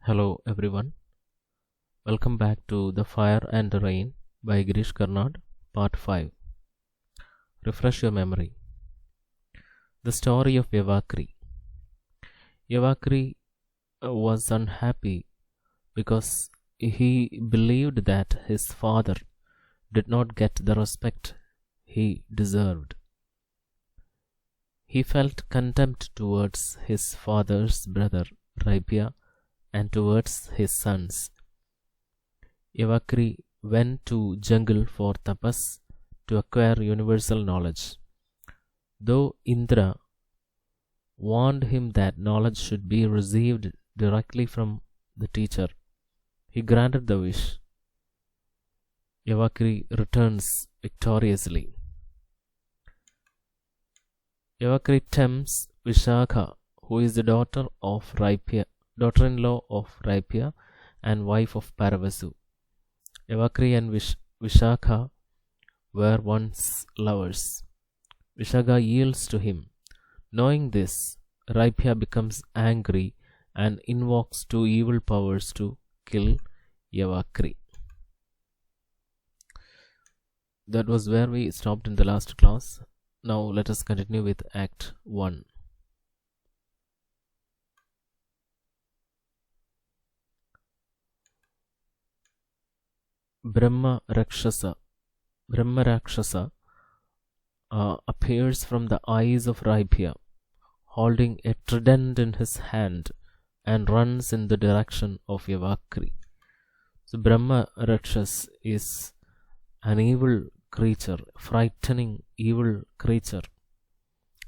Hello everyone, welcome back to The Fire and the Rain by Girish Karnad, Part 5. Refresh your memory. The story of Yavakri. Yavakri was unhappy because he believed that his father did not get the respect he deserved. He felt contempt towards his father's brother Raipya and towards his sons. Yavakri went to jungle for tapas to acquire universal knowledge. Though Indra warned him that knowledge should be received directly from the teacher, he granted the wish. Yavakri returns victoriously. Yavakri tempts Vishakha, who is the daughter-in-law of Raipya and wife of Paravasu. Yavakri and Vishakha were once lovers. Vishakha yields to him. Knowing this, Raipya becomes angry and invokes two evil powers to kill Yavakri. That was where we stopped in the last class. Now let us continue with Act 1. Brahma Rakshasa appears from the eyes of Raipya, holding a trident in his hand, and runs in the direction of Yavakri. So Brahma Rakshasa is an evil creature, frightening evil creature,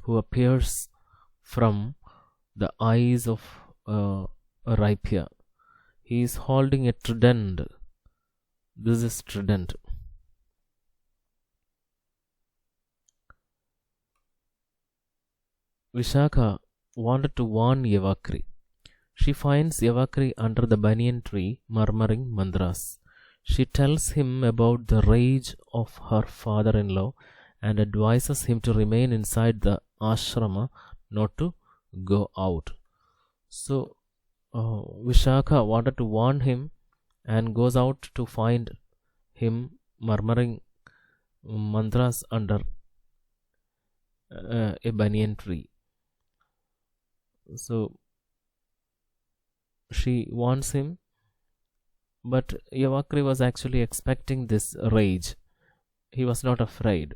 who appears from the eyes of Raipya. He is holding a trident. This is trident. Vishakha wanted to warn Yavakri. She finds Yavakri under the banyan tree murmuring mantras. She tells him about the rage of her father-in-law and advises him to remain inside the ashrama, not to go out. So Vishakha wanted to warn him and goes out to find him murmuring mantras under a banyan tree. So she warns him, but Yavakri was actually expecting this rage. He was not afraid.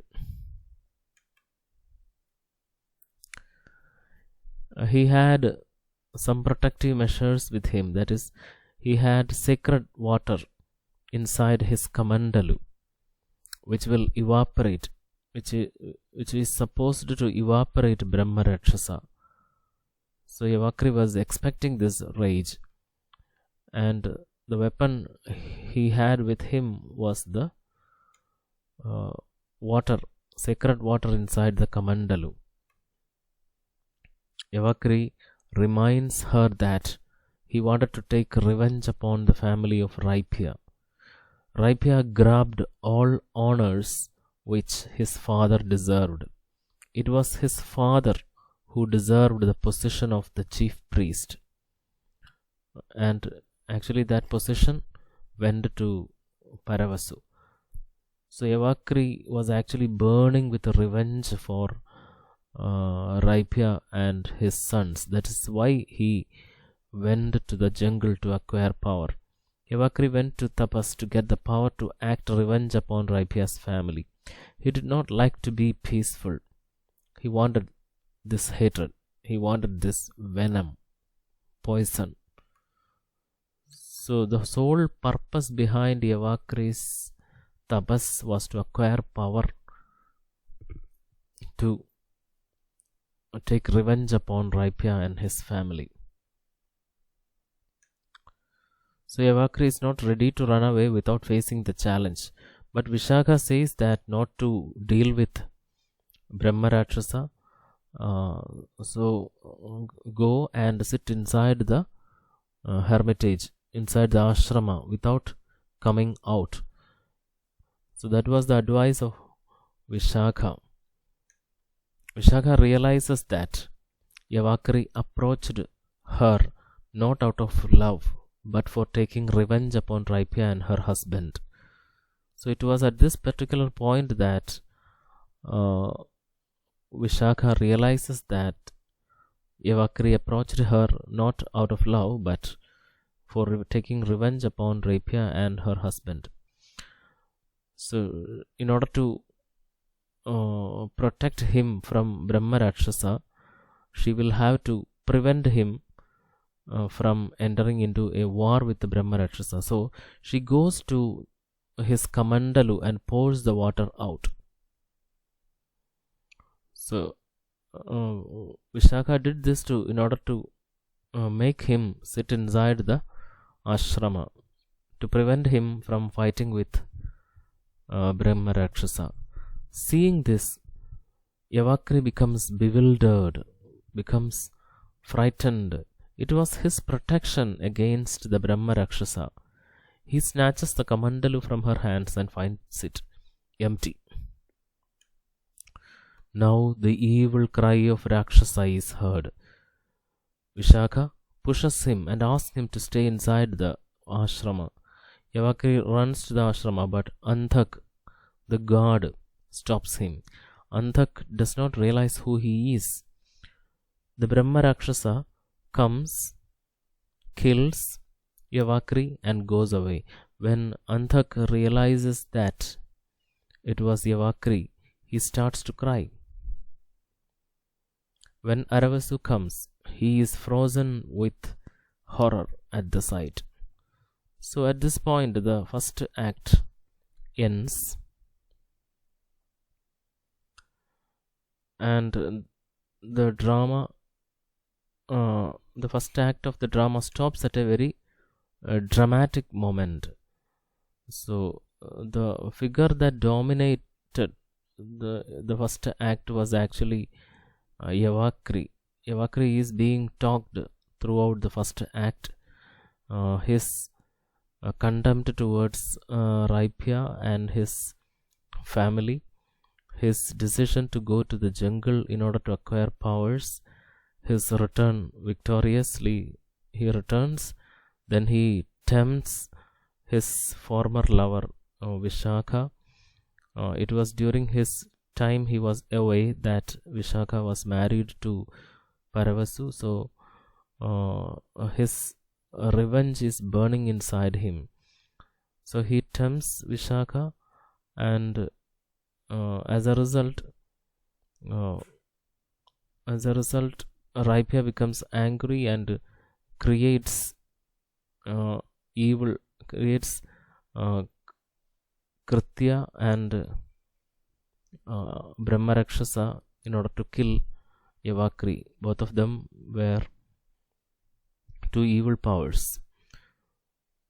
He had some protective measures with him, that is, he had sacred water inside his kamandalu, which will evaporate, which is supposed to evaporate Brahma Rakshasa. So Yavakri was expecting this rage, and the weapon he had with him was the water, sacred water inside the kamandalu. Yavakri reminds her that he wanted to take revenge upon the family of Raipya. Raipya grabbed all honors which his father deserved. It was his father who deserved the position of the chief priest, and actually that position went to Paravasu. So Yavakri was actually burning with revenge for Raipya and his sons. That is why he went to the jungle to acquire power. Yavakri went to tapas to get the power to act revenge upon Raipya's family. He did not like to be peaceful. He wanted this hatred. He wanted this venom, poison. So the sole purpose behind Yavakri's tapas was to acquire power to take revenge upon Raipya and his family. So Yavakri is not ready to run away without facing the challenge. But Vishakha says that not to deal with Brahma Rakshasa. So go and sit inside the hermitage, inside the ashrama, without coming out. So that was the advice of Vishakha. Vishakha realizes that Yavakri approached her not out of love but for taking revenge upon Raipya and her husband. So it was at this particular point that Vishaka realizes that Yavakri approached her not out of love but for taking revenge upon Raipya and her husband. So in order to protect him from Brahma Rakshasa, she will have to prevent him from entering into a war with the Brahma Rakshasa. So she goes to his Kamandalu and pours the water out. So Vishaka did this in order to make him sit inside the ashrama to prevent him from fighting with Brahma Rakshasa. Seeing this, Yavakri becomes bewildered, becomes frightened. It was his protection against the Brahma Rakshasa. He snatches the Kamandalu from her hands and finds it empty. Now the evil cry of Rakshasa is heard. Vishaka pushes him and asks him to stay inside the ashrama. Yavakri runs to the ashrama, but Anthak, the god, stops him. Anthak does not realize who he is. The Brahma Rakshasa comes, kills Yavakri and goes away. When Anthak realizes that it was Yavakri, he starts to cry. When Aravasu comes, he is frozen with horror at the sight. So at this point, the first act ends, and the drama, the first act of the drama stops at a very dramatic moment. So the figure that dominated the first act was actually Yavakri. Yavakri is being talked throughout the first act. His contempt towards Raipya and his family, his decision to go to the jungle in order to acquire powers, his return victoriously, he returns, then he tempts his former lover Vishaka. It was during his time he was away that Vishaka was married to Paravasu, so his revenge is burning inside him. So he tempts Vishaka, and as a result, Raipya becomes angry and creates evil, creates Kritya and Brahma Rakshasa in order to kill Yavakri. Both of them were two evil powers.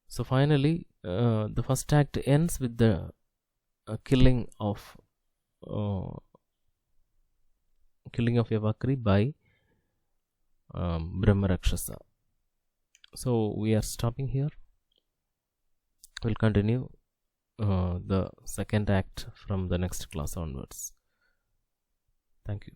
So finally, the first act ends with the killing of Yavakri by Brahma Rakshasa. So we are stopping here. We'll continue the second act from the next class onwards. Thank you.